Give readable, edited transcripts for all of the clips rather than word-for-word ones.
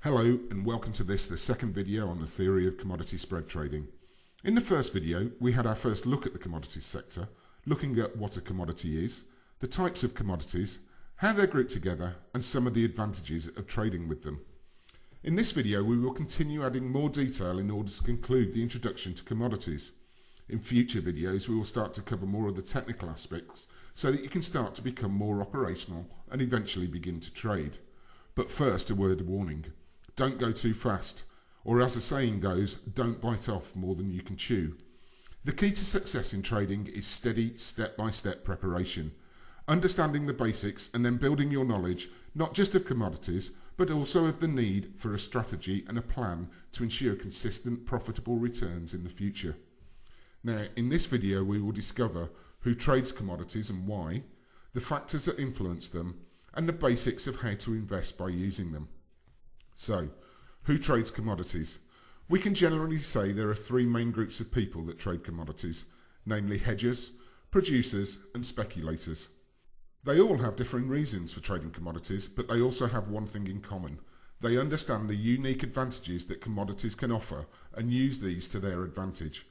Hello and welcome to the second video on the theory of commodity spread trading. In the first video, we had our first look at the commodities sector, looking at what a commodity is, the types of commodities, how they're grouped together, and some of the advantages of trading with them. In this video, we will continue adding more detail in order to conclude the introduction to commodities. In future videos, we will start to cover more of the technical aspects so that you can start to become more operational and eventually begin to trade. But first, a word of warning. Don't go too fast, or as the saying goes, don't bite off more than you can chew. The key to success in trading is steady, step-by-step preparation, understanding the basics and then building your knowledge, not just of commodities, but also of the need for a strategy and a plan to ensure consistent, profitable returns in the future. Now, in this video, we will discover who trades commodities and why, the factors that influence them, and the basics of how to invest by using them. So, who trades commodities? We can generally say there are three main groups of people that trade commodities, namely hedgers, producers, and speculators. They all have differing reasons for trading commodities, but they also have one thing in common. They understand the unique advantages that commodities can offer and use these to their advantage.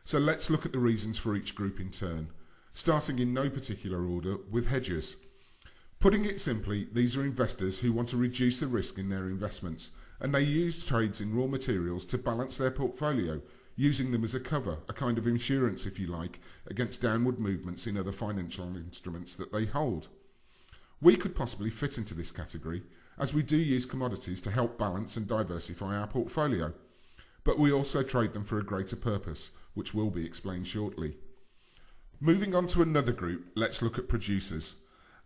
So let's look at the reasons for each group in turn, starting in no particular order with hedgers. Putting it simply, these are investors who want to reduce the risk in their investments, and they use trades in raw materials to balance their portfolio, using them as a cover, a kind of insurance if you like, against downward movements in other financial instruments that they hold. We could possibly fit into this category, as we do use commodities to help balance and diversify our portfolio, but we also trade them for a greater purpose, which will be explained shortly. Moving on to another group, let's look at producers.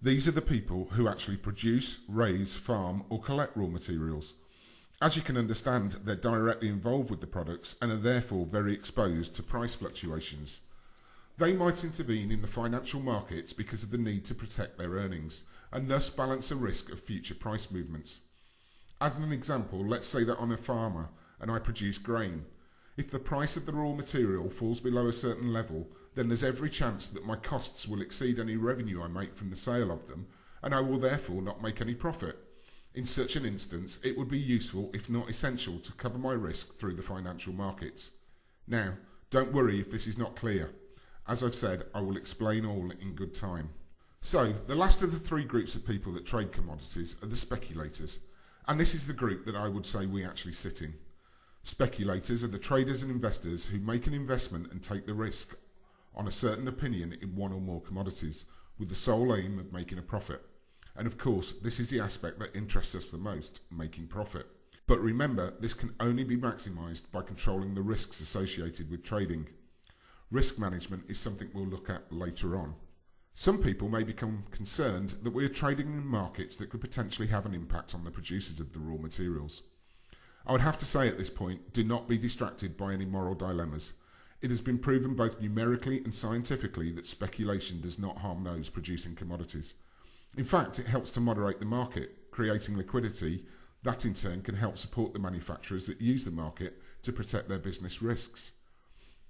These are the people who actually produce, raise, farm or collect raw materials. As you can understand, they're directly involved with the products and are therefore very exposed to price fluctuations. They might intervene in the financial markets because of the need to protect their earnings and thus balance the risk of future price movements. As an example, let's say that I'm a farmer and I produce grain. If the price of the raw material falls below a certain level, then there's every chance that my costs will exceed any revenue I make from the sale of them, and I will therefore not make any profit. In such an instance, it would be useful, if not essential, to cover my risk through the financial markets. Now, don't worry if this is not clear. As I've said, I will explain all in good time. So, the last of the three groups of people that trade commodities are the speculators, and this is the group that I would say we actually sit in. Speculators are the traders and investors who make an investment and take the risk on a certain opinion in one or more commodities, with the sole aim of making a profit. And of course, this is the aspect that interests us the most, making profit. But remember, this can only be maximised by controlling the risks associated with trading. Risk management is something we'll look at later on. Some people may become concerned that we are trading in markets that could potentially have an impact on the producers of the raw materials. I would have to say at this point, do not be distracted by any moral dilemmas. It has been proven both numerically and scientifically that speculation does not harm those producing commodities. In fact, it helps to moderate the market, creating liquidity. That in turn can help support the manufacturers that use the market to protect their business risks.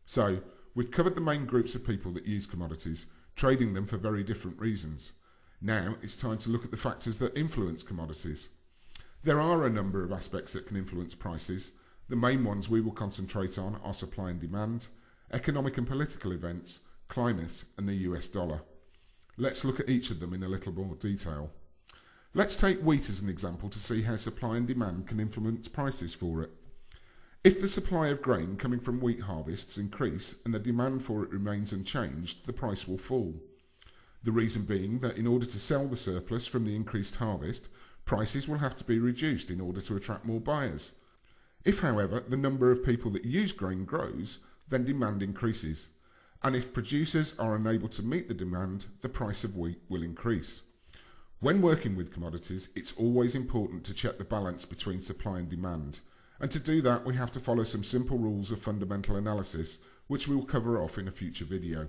So, we've covered the main groups of people that use commodities, trading them for very different reasons. Now it's time to look at the factors that influence commodities. There are a number of aspects that can influence prices. The main ones we will concentrate on are supply and demand, economic and political events, climate, and the US dollar. Let's look at each of them in a little more detail. Let's take wheat as an example to see how supply and demand can influence prices for it. If the supply of grain coming from wheat harvests increase and the demand for it remains unchanged, the price will fall. The reason being that in order to sell the surplus from the increased harvest, prices will have to be reduced in order to attract more buyers. If, however, the number of people that use grain grows, then demand increases. And if producers are unable to meet the demand, the price of wheat will increase. When working with commodities, it's always important to check the balance between supply and demand. And to do that, we have to follow some simple rules of fundamental analysis, which we will cover off in a future video.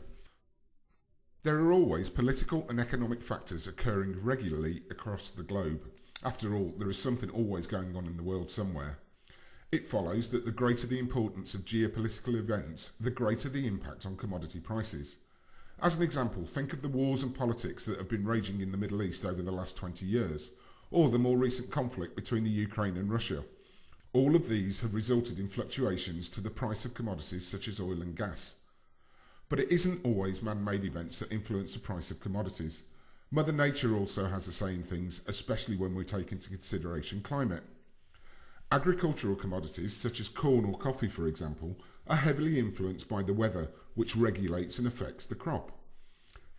There are always political and economic factors occurring regularly across the globe. After all, there is something always going on in the world somewhere. It follows that the greater the importance of geopolitical events, the greater the impact on commodity prices. As an example, think of the wars and politics that have been raging in the Middle East over the last 20 years, or the more recent conflict between the Ukraine and Russia. All of these have resulted in fluctuations to the price of commodities such as oil and gas. But it isn't always man-made events that influence the price of commodities. Mother Nature also has a say in things, especially when we take into consideration climate. Agricultural commodities such as corn or coffee, for example, are heavily influenced by the weather, which regulates and affects the crop.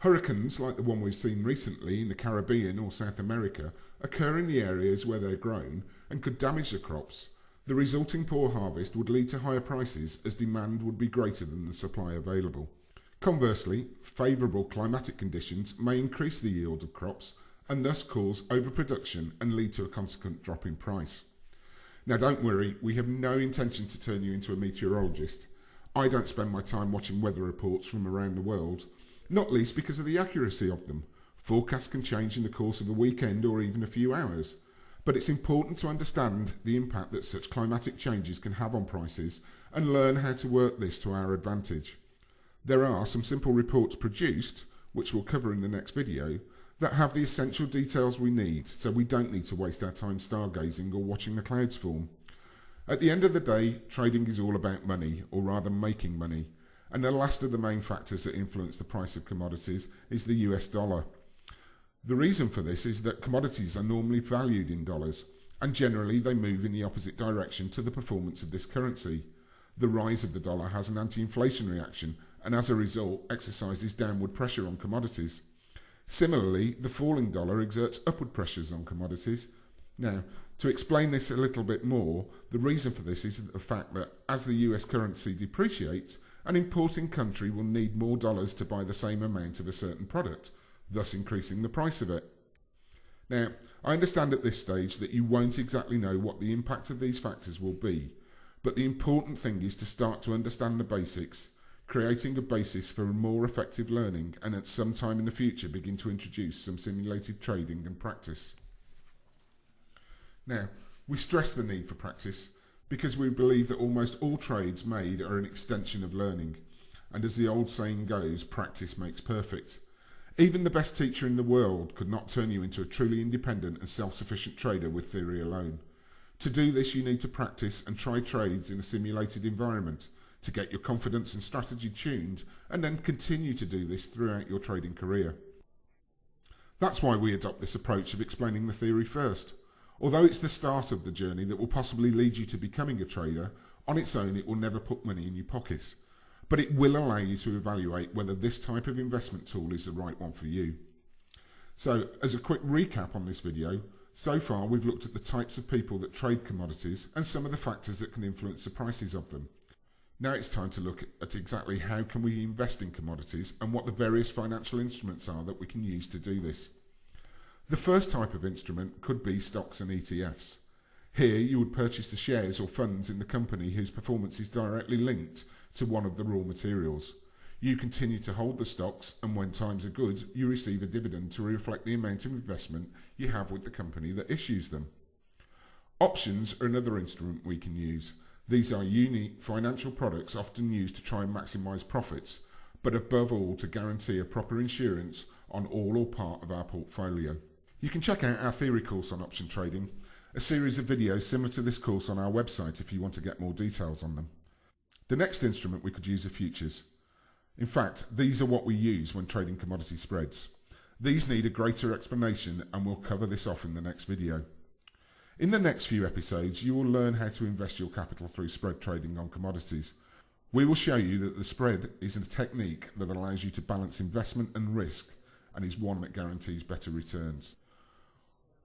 Hurricanes, like the one we've seen recently in the Caribbean or South America, occur in the areas where they're grown and could damage the crops. The resulting poor harvest would lead to higher prices as demand would be greater than the supply available. Conversely, favourable climatic conditions may increase the yield of crops and thus cause overproduction and lead to a consequent drop in price. Now don't worry, we have no intention to turn you into a meteorologist. I don't spend my time watching weather reports from around the world, not least because of the accuracy of them. Forecasts can change in the course of a weekend or even a few hours. But it's important to understand the impact that such climatic changes can have on prices and learn how to work this to our advantage. There are some simple reports produced, which we'll cover in the next video, that have the essential details we need, so we don't need to waste our time stargazing or watching the clouds form. At the end of the day, trading is all about money, or rather making money, and the last of the main factors that influence the price of commodities is the US dollar. The reason for this is that commodities are normally valued in dollars, and generally they move in the opposite direction to the performance of this currency. The rise of the dollar has an anti-inflation reaction, and as a result exercises downward pressure on commodities. Similarly, the falling dollar exerts upward pressures on commodities. Now, to explain this a little bit more, the reason for this is the fact that as the US currency depreciates, an importing country will need more dollars to buy the same amount of a certain product, thus increasing the price of it. Now, I understand at this stage that you won't exactly know what the impact of these factors will be, but the important thing is to start to understand the basics, creating a basis for more effective learning, and at some time in the future begin to introduce some simulated trading and practice. Now, we stress the need for practice because we believe that almost all trades made are an extension of learning, and as the old saying goes, practice makes perfect. Even the best teacher in the world could not turn you into a truly independent and self-sufficient trader with theory alone. To do this, you need to practice and try trades in a simulated environment, to get your confidence and strategy tuned, and then continue to do this throughout your trading career. That's why we adopt this approach of explaining the theory first. Although it's the start of the journey that will possibly lead you to becoming a trader, on its own it will never put money in your pockets. But it will allow you to evaluate whether this type of investment tool is the right one for you. So, as a quick recap on this video, so far we've looked at the types of people that trade commodities and some of the factors that can influence the prices of them. Now it's time to look at exactly how can we invest in commodities and what the various financial instruments are that we can use to do this. The first type of instrument could be stocks and ETFs. Here you would purchase the shares or funds in the company whose performance is directly linked to one of the raw materials. You continue to hold the stocks, and when times are good, you receive a dividend to reflect the amount of investment you have with the company that issues them. Options are another instrument we can use. These are unique financial products often used to try and maximise profits, but above all to guarantee a proper insurance on all or part of our portfolio. You can check out our theory course on option trading, a series of videos similar to this course on our website if you want to get more details on them. The next instrument we could use are futures. In fact, these are what we use when trading commodity spreads. These need a greater explanation, and we'll cover this off in the next video. In the next few episodes, you will learn how to invest your capital through spread trading on commodities. We will show you that the spread is a technique that allows you to balance investment and risk, and is one that guarantees better returns.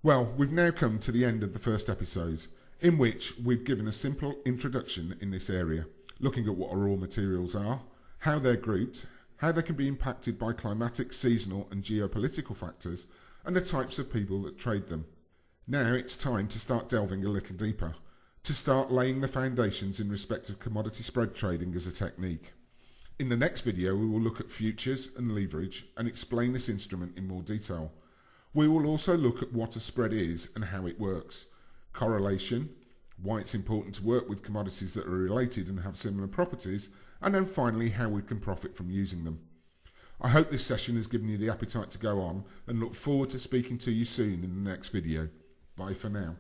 Well, we've now come to the end of the first episode, in which we've given a simple introduction in this area, looking at what our raw materials are, how they're grouped, how they can be impacted by climatic, seasonal and geopolitical factors, and the types of people that trade them. Now it's time to start delving a little deeper, to start laying the foundations in respect of commodity spread trading as a technique. In the next video we will look at futures and leverage and explain this instrument in more detail. We will also look at what a spread is and how it works, correlation, why it's important to work with commodities that are related and have similar properties, and then finally how we can profit from using them. I hope this session has given you the appetite to go on, and look forward to speaking to you soon in the next video. Bye for now.